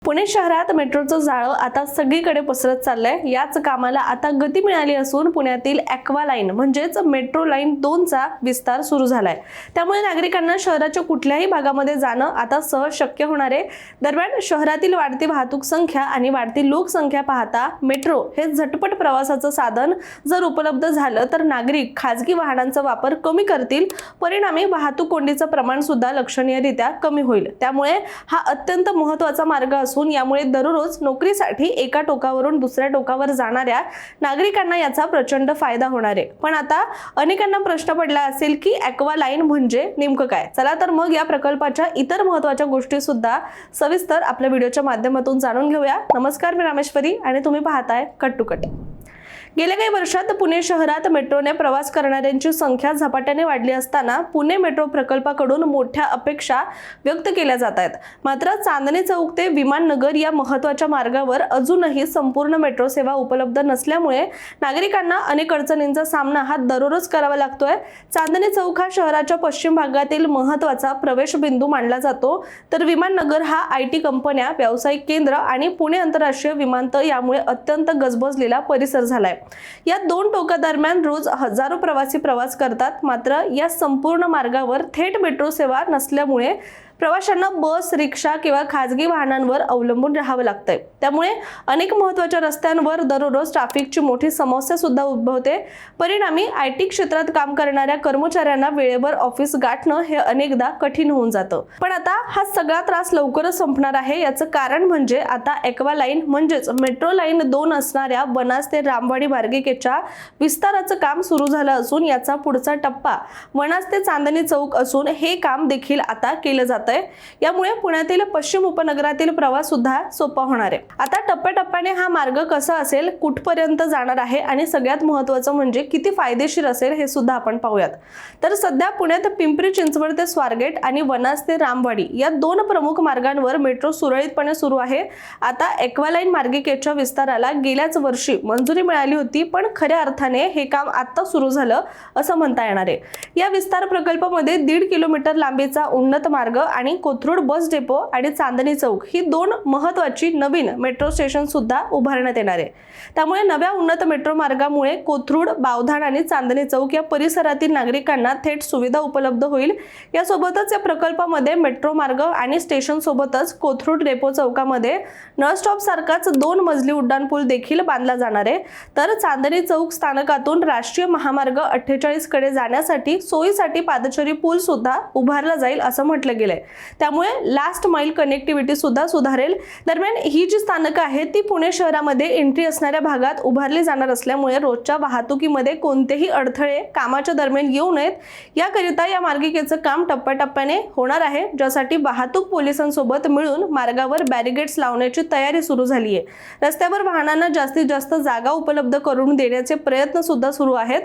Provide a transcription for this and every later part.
पुणे शहरात मेट्रोचं जाळं आता सगळीकडे पसरत चाललंय। याच कामाला आता गती मिळाली असून पुण्यातील ॲक्वा लाईन म्हणजेच मेट्रो लाईन 2चा विस्तार सुरू झालाय। त्यामुळे नागरिकांना शहराच्या कुठल्याही भागामध्ये जाणं आता सहज शक्य होणार आहे। दरम्यान शहरातील वाढती वाहतूक संख्या आणि वाढती लोकसंख्या पाहता मेट्रो हे झटपट प्रवासाचं साधन जर उपलब्ध झालं तर नागरिक खाजगी वाहनांचा वापर कमी करतील, परिणामी वाहतूक कोंडीचं प्रमाण सुद्धा लक्षणीयरित्या कमी होईल। त्यामुळे हा अत्यंत महत्त्वाचा मार्ग असून यामुळे दररोज नोकरीसाठी एका टोकावरून दुसऱ्या टोकावर जाणाऱ्या नागरिकांना याचा प्रचंड फायदा होणार आहे। पण आता अनेकांना प्रश्न पडला असेल की ॲक्वा लाईन म्हणजे नेमकं काय? चला तर मग या प्रकल्पाच्या इतर महत्त्वाच्या गोष्टी सुद्धा सविस्तर आपल्या व्हिडिओच्या माध्यमातून जाणून घेऊया। नमस्कार, मी रामेश्वरी आणि तुम्ही पाहताय कट टू कट। गेल्या काही वर्षात पुणे शहरात मेट्रोने प्रवास करणाऱ्यांची संख्या झपाट्याने वाढली असताना पुणे मेट्रो प्रकल्पाकडून मोठ्या अपेक्षा व्यक्त केल्या जात आहेत। मात्र चांदणी चौक ते विमान नगर या महत्त्वाच्या मार्गावर अजूनही संपूर्ण मेट्रो सेवा उपलब्ध नसल्यामुळे नागरिकांना अनेक अडचणींचा सामना हा दररोज करावा लागतोय। चांदणी चौक हा शहराच्या पश्चिम भागातील महत्त्वाचा प्रवेश बिंदू मानला जातो, तर विमान नगर हा IT कंपन्या, व्यावसायिक केंद्र आणि पुणे आंतरराष्ट्रीय विमानतळ यामुळे अत्यंत गजबजलेला परिसर झालाय। या दोन टोकादरम्यान रोज हजारो प्रवासी प्रवास करतात। मात्र या संपूर्ण मार्गावर थेट मेट्रो सेवा नसल्यामुळे प्रवाशांना बस, रिक्षा किंवा खाजगी वाहनांवर अवलंबून राहावं लागतंय। त्यामुळे अनेक महत्त्वाच्या रस्त्यांवर दररोज ट्रॅफिकची मोठी समस्या सुद्धा उद्भवते। परिणामी IT क्षेत्रात काम करणाऱ्या कर्मचाऱ्यांना वेळेवर ऑफिस गाठणं हे अनेकदा कठीण होऊन जातं। पण आता हा सगळा त्रास लवकरच संपणार आहे। याचं कारण म्हणजे आता ॲक्वा लाईन म्हणजेच मेट्रो लाईन 2 असणाऱ्या वनाज ते रामवाडी मार्गिकेच्या विस्ताराचं काम सुरू झालं असून याचा पुढचा टप्पा वनाज ते चांदणी चौक असून हे काम देखील आता केलं जातं। यामुळे पुण्यातील पश्चिम उपनगरातील प्रवास सुद्धा सोपा होणार आहे। आता टप्प्याटप्प्याने हा मार्ग कसा असेल, कुठपर्यंत जाणार आहे आणि सगळ्यात महत्त्वाचं म्हणजे किती फायदेशीर असेल हे सुद्धा आपण पाहूयात। तर सध्या पुण्यात पिंपरी चिंचवड ते स्वारगेट आणि वनाज ते रामवाडी या 2 प्रमुख मार्गांवर मेट्रो सुरळीतपणे सुरू आहे। आता ॲक्वा लाईन मार्गिकेच्या विस्ताराला गेल्याच वर्षी मंजुरी मिळाली होती, पण खऱ्या अर्थाने हे काम आता सुरू झालं असं म्हणता येणार आहे। या विस्तार प्रकल्पामध्ये 1.5 किलोमीटर लांबीचा उन्नत मार्ग आणि कोथरूड बस डेपो आणि चांदणी चौक ही 2 महत्त्वाची नवीन मेट्रो स्टेशन सुद्धा उभारण्यात येणार आहे। त्यामुळे नव्या उन्नत मेट्रो मार्गामुळे कोथरूड, बावधान आणि चांदणी चौक या परिसरातील नागरिकांना थेट सुविधा उपलब्ध होईल। यासोबतच या प्रकल्पामध्ये मेट्रो मार्ग आणि स्टेशन सोबतच कोथरूड डेपो चौकामध्ये नळ स्टॉप सारखाच 2 मजली उड्डाणपूल देखील बांधला जाणार आहे। तर चांदणी चौक स्थानकातून राष्ट्रीय महामार्ग 48 कडे जाण्यासाठी सोयीसाठी पादचारी पूल सुद्धा उभारला जाईल असं म्हटलं गेलंय। त्यामुळे लास्ट माइल कनेक्टिव्हिटी सुद्धा सुधारेल। दरम्यान ही जी स्थानकं आहेत ती पुणे शहरामध्ये एंट्री असणाऱ्या भागात उभारली जाणार असल्यामुळे रोजच्या वाहतुकीमध्ये कोणतेही अडथळे कामाच्या दरम्यान येऊ नयेत याकरिता या मार्गिकेचं काम टप्प्याटप्प्याने होणार आहे, ज्यासाठी वाहतूक पोलिसांसोबत मिळून मार्गावर बॅरिगेड्स लावण्याची तयारी सुरू झाली आहे। रस्त्यावर वाहनांना जास्तीत जास्त जागा उपलब्ध करून देण्याचे प्रयत्न सुद्धा सुरू आहेत।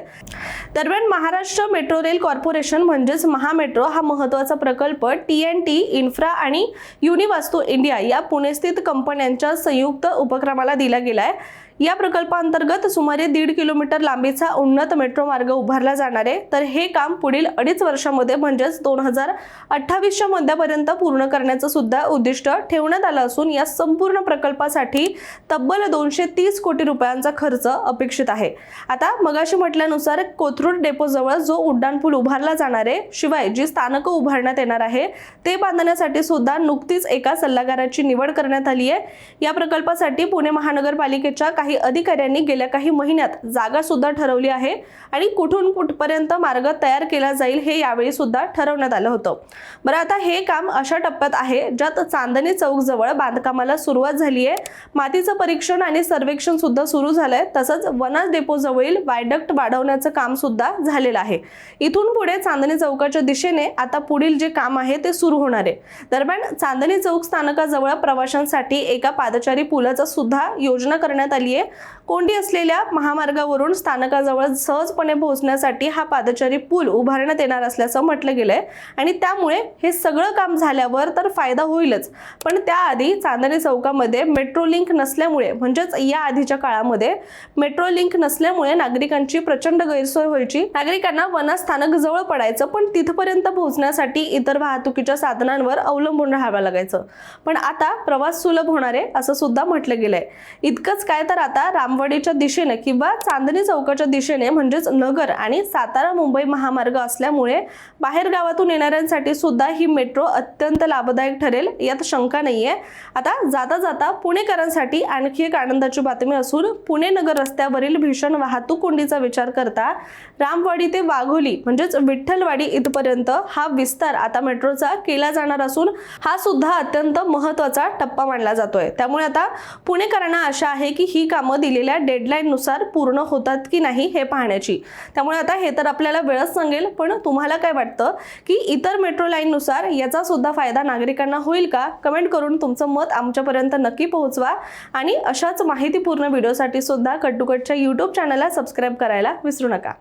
दरम्यान महाराष्ट्र मेट्रो रेल कॉर्पोरेशन म्हणजेच महामेट्रो हा महत्त्वाचा प्रकल्प TNT इन्फ्रा आणि युनिवास्तू इंडिया या पुणेस्थित कंपन्यांच्या संयुक्त उपक्रमाला दिला गेलाय। या प्रकल्पांतर्गत सुमारे 1.5 किलोमीटर लांबीचा उन्नत मेट्रो मार्ग उभारला जाणार आहे। तर हे काम पुढील 2.5 वर्षांमध्ये म्हणजेच 2028च्या मध्यापर्यंत पूर्ण करण्याचं सुद्धा उद्दिष्ट ठेवण्यात आलं असून या संपूर्ण प्रकल्पासाठी तब्बल 230 कोटी रुपयांचा खर्च अपेक्षित आहे। आता मगाशी म्हटल्यानुसार कोथरूड डेपो जवळ जो उड्डाणपूल उभारला जाणार आहे, शिवाय जी स्थानकं उभारण्यात येणार आहे ते बांधण्यासाठी सुद्धा नुकतीच एका सल्लागाराची निवड करण्यात आली आहे। या प्रकल्पासाठी पुणे महानगरपालिकेच्या काही अधिकाऱ्यांनी गेल्या काही महिन्यात जागा सुद्धा ठरवली आहे आणि कुठून कुठपर्यंत मार्ग तयार केला जाईल हे यावेळी सुद्धा ठरवण्यात आलं होतं। बरं, आता हे काम अशा टप्प्यात आहे ज्यात चांदणी चौक जवळ बांधकामाला सुरुवात झाली आहे। मातीचं परीक्षण आणि सर्वेक्षण सुद्धा सुरू झालंय। तसंच वनाज डेपो जवळील वायडक्ट वाढवण्याचं काम सुद्धा झालेलं आहे। इथून पुढे चांदणी चौकाच्या दिशेने आता पुढील जे काम आहे ते सुरू होणार आहे। दरम्यान चांदणी चौक स्थानकाजवळ प्रवाशांसाठी एका पादचारी पुलाचा सुद्धा योजना करण्यात आली नाहीये. कोंडी असलेल्या महामार्गावरून स्थानकाजवळ सहजपणे पोहोचण्यासाठी हा पादचारी पूल उभारण्यात येणार असल्याचं म्हटलं गेलंय आणि त्यामुळे हे सगळं काम झाल्यावर तर फायदा होईलच, पण त्याआधी चांदणी चौकामध्ये मेट्रो लिंक नसल्यामुळे म्हणजेच या आधीच्या काळामध्ये मेट्रो लिंक नसल्यामुळे नागरिकांची प्रचंड गैरसोय व्हायची. नागरिकांना वना स्थानक जवळ पडायचं, पण तिथपर्यंत पोहोचण्यासाठी इतर वाहतुकीच्या साधनांवर अवलंबून राहावं लागायचं. पण आता प्रवास सुलभ होणार आहे असं सुद्धा म्हटलं गेलंय. इतकंच काय तर आता रामवाडीच्या दिशेने किंवा चांदणी चौकाच्या दिशेने म्हणजेच नगर आणि सातारा मुंबई महामार्ग असल्यामुळे बाहेर गावातून येणाऱ्यांसाठी सुद्धा ही मेट्रो अत्यंत लाभदायक ठरेल, यात शंका नाहीये. आता जाता जाता पुणेकरांसाठी आणखी एक आनंदाची बातमी असून पुणे नगर रस्त्यावरील भीषण वाहतूक कोंडीचा विचार करता रामवाडी ते वाघोली म्हणजेच विठ्ठलवाडी इथपर्यंत हा विस्तार आता मेट्रोचा केला जाणार असून हा सुद्धा अत्यंत महत्त्वाचा टप्पा मानला जातोय. त्यामुळे आता पुणेकरांना आशा आहे की ही कामं दिलेल्या डेडलाईन नुसार पूर्ण होतात की नाही हे पाहण्याची. त्यामुळे आता हे तर आपल्याला वेळच सांगेल, पण तुम्हाला काय वाटतं की इतर मेट्रो लाईन नुसार याचा सुद्धा फायदा नागरिकांना होईल का? कमेंट करून तुमचं मत आमच्यापर्यंत नक्की पोहोचवा आणि अशाच माहितीपूर्ण व्हिडिओसाठी सुद्धा कट टू कटच्या YouTube चॅनलला सबस्क्राईब करायला विसरू नका.